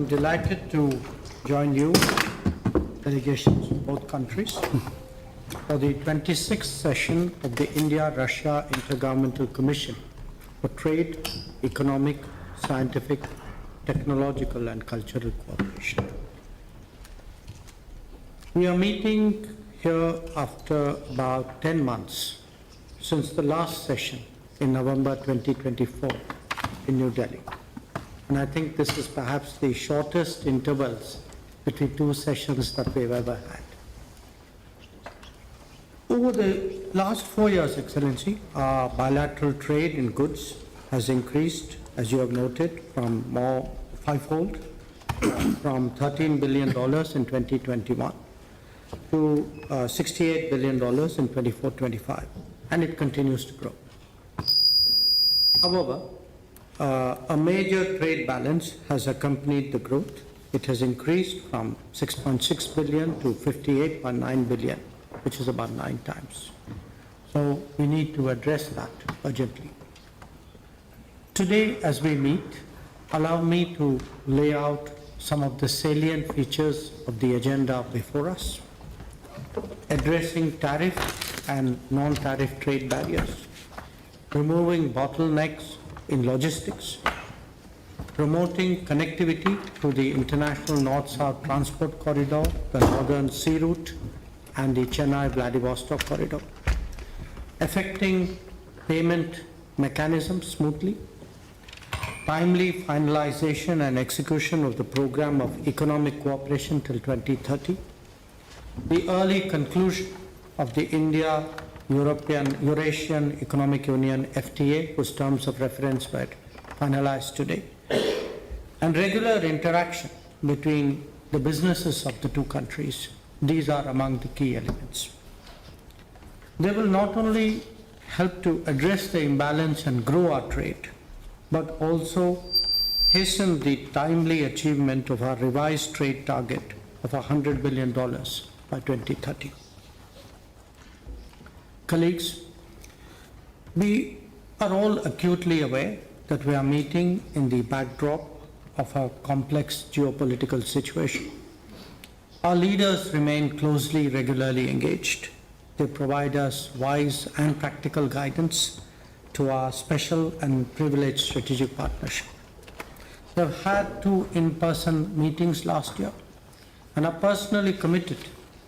I'm delighted to join you, delegations from both countries, for the 26th session of the India-Russia Intergovernmental Commission for Trade, Economic, Scientific, Technological and Cultural Cooperation. We are meeting here after about 10 months since the last session in November 2024 in New Delhi. And I think this is perhaps the shortest intervals between two sessions that we've ever had. Over the last 4 years, Excellency, our bilateral trade in goods has increased, as you have noted, from fivefold, from $13 billion in 2021 to $68 billion in 24-25, and it continues to grow. However, a major trade balance has accompanied the growth. It has increased from 6.6 billion to 58.9 billion, which is about 9 times. So we need to address that urgently. Today, as we meet, allow me to lay out some of the salient features of the agenda before us, addressing tariff and non-tariff trade barriers, removing bottlenecks in logistics, promoting connectivity through the international North-South transport corridor, the Northern Sea Route, and the Chennai-Vladivostok corridor, affecting payment mechanisms smoothly, timely finalization and execution of the program of economic cooperation till 2030, the early conclusion of the Eurasian Economic Union FTA, whose terms of reference were finalized today, and regular interaction between the businesses of the two countries. These are among the key elements. They will not only help to address the imbalance and grow our trade, but also hasten the timely achievement of our revised trade target of $100 billion by 2030. Colleagues, we are all acutely aware that we are meeting in the backdrop of a complex geopolitical situation. Our leaders remain closely, regularly engaged. They provide us wise and practical guidance to our special and privileged strategic partnership. We have had 2 in-person meetings last year and are personally committed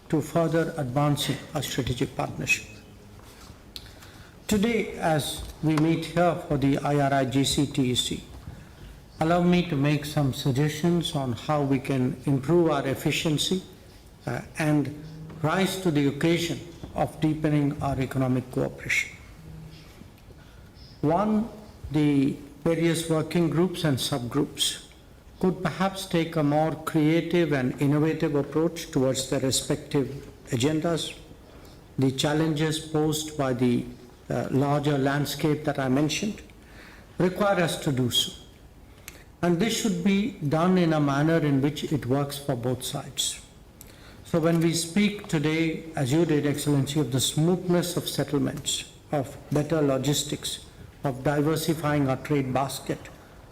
to further advancing our strategic partnership. Today, as we meet here for the IRIGC-TEC, allow me to make some suggestions on how we can improve our efficiency and rise to the occasion of deepening our economic cooperation. One, the various working groups and subgroups could perhaps take a more creative and innovative approach towards their respective agendas. The challenges posed by the larger landscape that I mentioned require us to do so. And this should be done in a manner in which it works for both sides. So when we speak today, as you did, Excellency, of the smoothness of settlements, of better logistics, of diversifying our trade basket,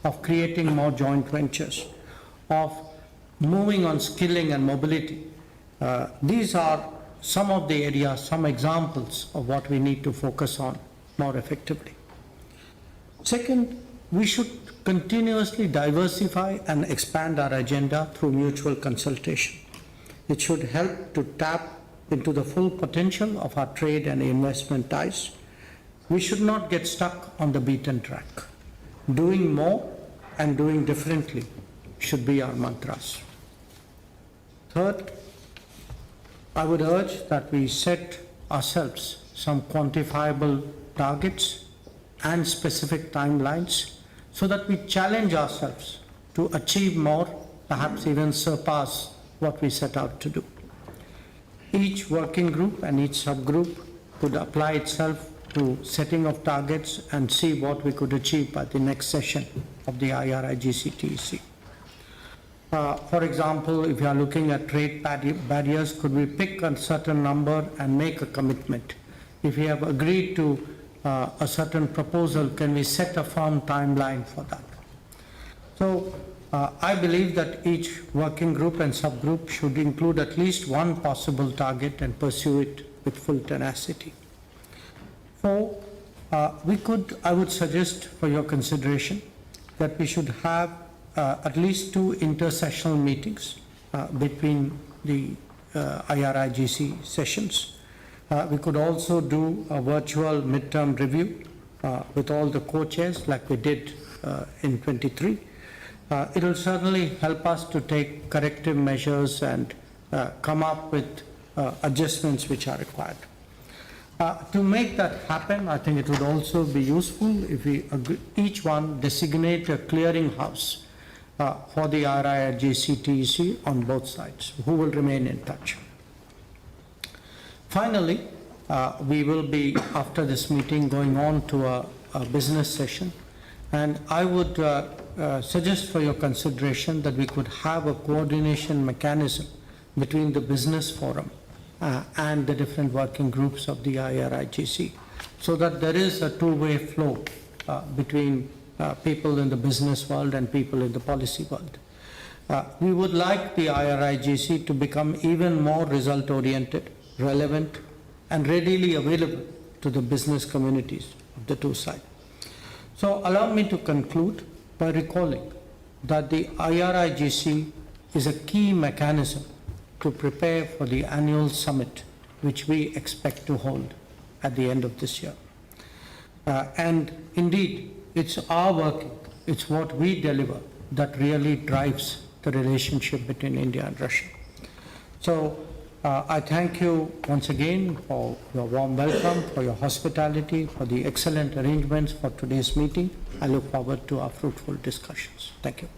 of creating more joint ventures, of moving on skilling and mobility, these are some of the areas, some examples of what we need to focus on more effectively. Second, we should continuously diversify and expand our agenda through mutual consultation. It should help to tap into the full potential of our trade and investment ties. We should not get stuck on the beaten track. Doing more and doing differently should be our mantras. Third, I would urge that we set ourselves some quantifiable targets and specific timelines so that we challenge ourselves to achieve more, perhaps even surpass what we set out to do. Each working group and each subgroup could apply itself to setting of targets and see what we could achieve by the next session of the IRIGC-TEC. For example, if you are looking at trade barriers, could we pick a certain number and make a commitment? If we have agreed to a certain proposal, can we set a firm timeline for that? So I believe that each working group and subgroup should include at least one possible target and pursue it with full tenacity. 4, I would suggest for your consideration that we should have at least 2 intersessional meetings between the IRIGC sessions. We could also do a virtual midterm review with all the co-chairs like we did in 23. It will certainly help us to take corrective measures and come up with adjustments which are required. To make that happen, I think it would also be useful if we each one designate a clearinghouse for the RIRGC TEC on both sides, who will remain in touch. Finally, we will be, after this meeting, going on to a business session, and I would suggest for your consideration that we could have a coordination mechanism between the business forum and the different working groups of the IRIGC, so that there is a two-way flow between people in the business world and people in the policy world. We would like the IRIGC to become even more result-oriented, relevant, and readily available to the business communities of the two sides. So allow me to conclude by recalling that the IRIGC is a key mechanism to prepare for the annual summit which we expect to hold at the end of this year. And indeed, it's our working, it's what we deliver that really drives the relationship between India and Russia. So I thank you once again for your warm welcome, for your hospitality, for the excellent arrangements for today's meeting. I look forward to our fruitful discussions. Thank you.